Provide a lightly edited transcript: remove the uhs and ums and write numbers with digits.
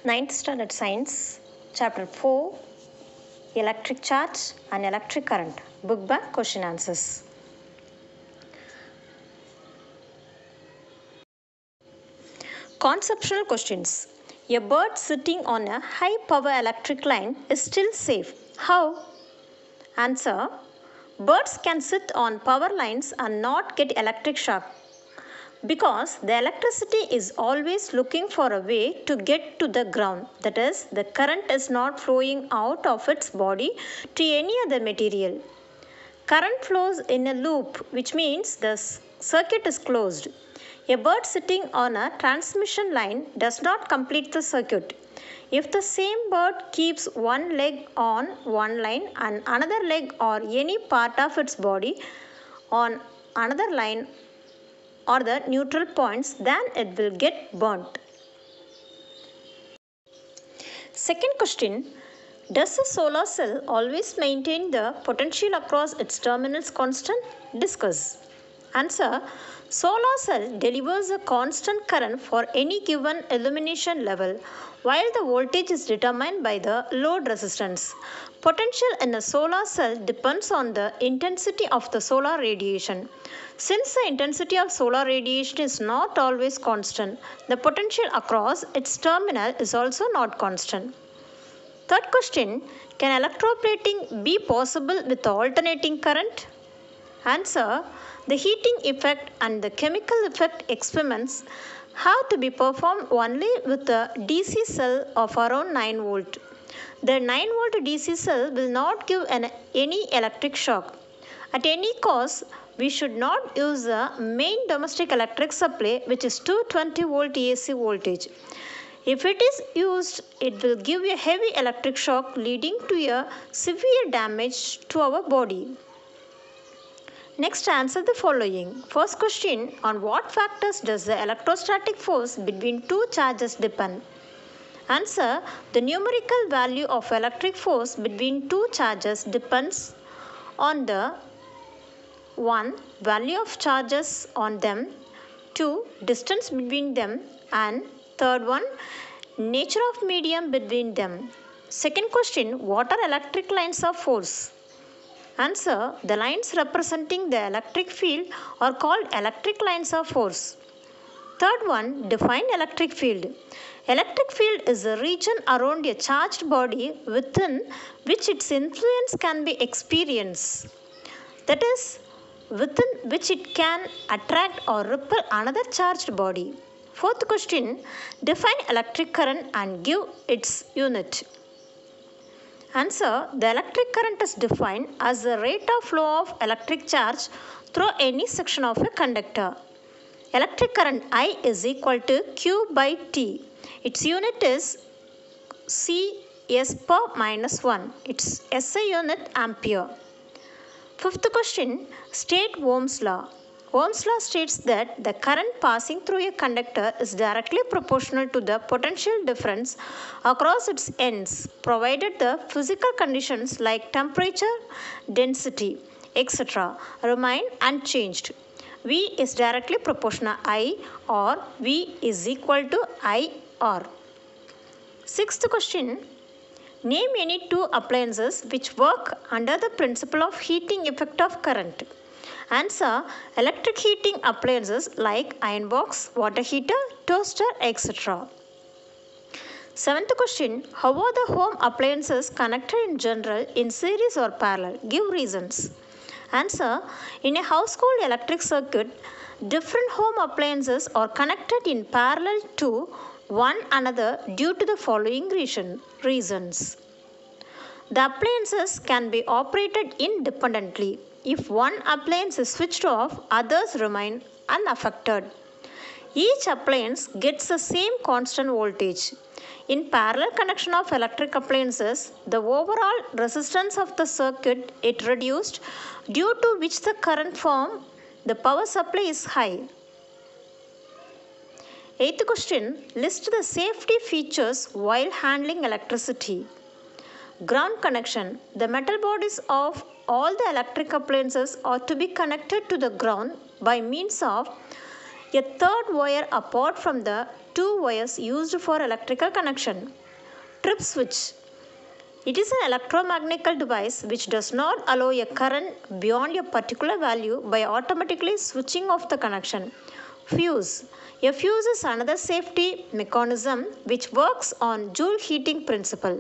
Ninth Standard Science, Chapter 4, Electric Charge and Electric Current, Book Bank Question Answers. Conceptual questions. A bird sitting on a high power electric line is still safe. How? Answer. Birds can sit on power lines and not get electric shock because the electricity is always looking for a way to get to the ground. That is, the current is not flowing out of its body to any other material. Current flows in a loop, which means the circuit is closed. A bird sitting on a transmission line does not complete the circuit. If the same bird keeps one leg on one line and another leg or any part of its body on another line or the neutral points, then it will get burnt. Second question. Does a solar cell always maintain the potential across its terminals constant? Discuss. Answer. Solar cell delivers a constant current for any given illumination level, while the voltage is determined by the load resistance. Potential in a solar cell depends on the intensity of the solar radiation. Since the intensity of solar radiation is not always constant, the potential across its terminal is also not constant. Third question, can electroplating be possible with alternating current? Answer, the heating effect and the chemical effect experiments have to be performed only with a DC cell of around 9 volt. The 9 volt DC cell will not give any electric shock. At any cost, we should not use the main domestic electric supply, which is 220 volt AC voltage. If it is used, it will give a heavy electric shock leading to a severe damage to our body. Next, answer the following. First question, on what factors does the electrostatic force between two charges depend? Answer, the numerical value of electric force between two charges depends on the 1. Value of charges on them, 2. Distance between them, and third one, nature of medium between them. Second question, what are electric lines of force? Answer, the lines representing the electric field are called electric lines of force. Third one, define electric field. Electric field is a region around a charged body within which its influence can be experienced. That is, within which it can attract or repel another charged body. Fourth question, define electric current and give its unit. Answer, the electric current is defined as the rate of flow of electric charge through any section of a conductor. Electric current I is equal to Q by T. Its unit is Cs per minus 1. Its SI unit ampere. Fifth question, state Ohm's law. Ohm's law states that the current passing through a conductor is directly proportional to the potential difference across its ends, provided the physical conditions like temperature, density, etc. remain unchanged. V is directly proportional I, or V is equal to IR. Sixth question, name any two appliances which work under the principle of heating effect of current. Answer, electric heating appliances like iron box, water heater, toaster, etc. Seventh question, how are the home appliances connected in general in series or parallel? Give reasons. Answer, in a household electric circuit, different home appliances are connected in parallel to one another due to the following reasons. The appliances can be operated independently. If one appliance is switched off, others remain unaffected. Each appliance gets the same constant voltage. In parallel connection of electric appliances, the overall resistance of the circuit is reduced, due to which the current from the power supply is high. Eighth question, list the safety features while handling electricity. Ground connection. The metal bodies of all the electric appliances are to be connected to the ground by means of a third wire apart from the two wires used for electrical connection. Trip switch. It is an electromechanical device which does not allow a current beyond a particular value by automatically switching off the connection. Fuse. A fuse is another safety mechanism which works on Joule heating principle.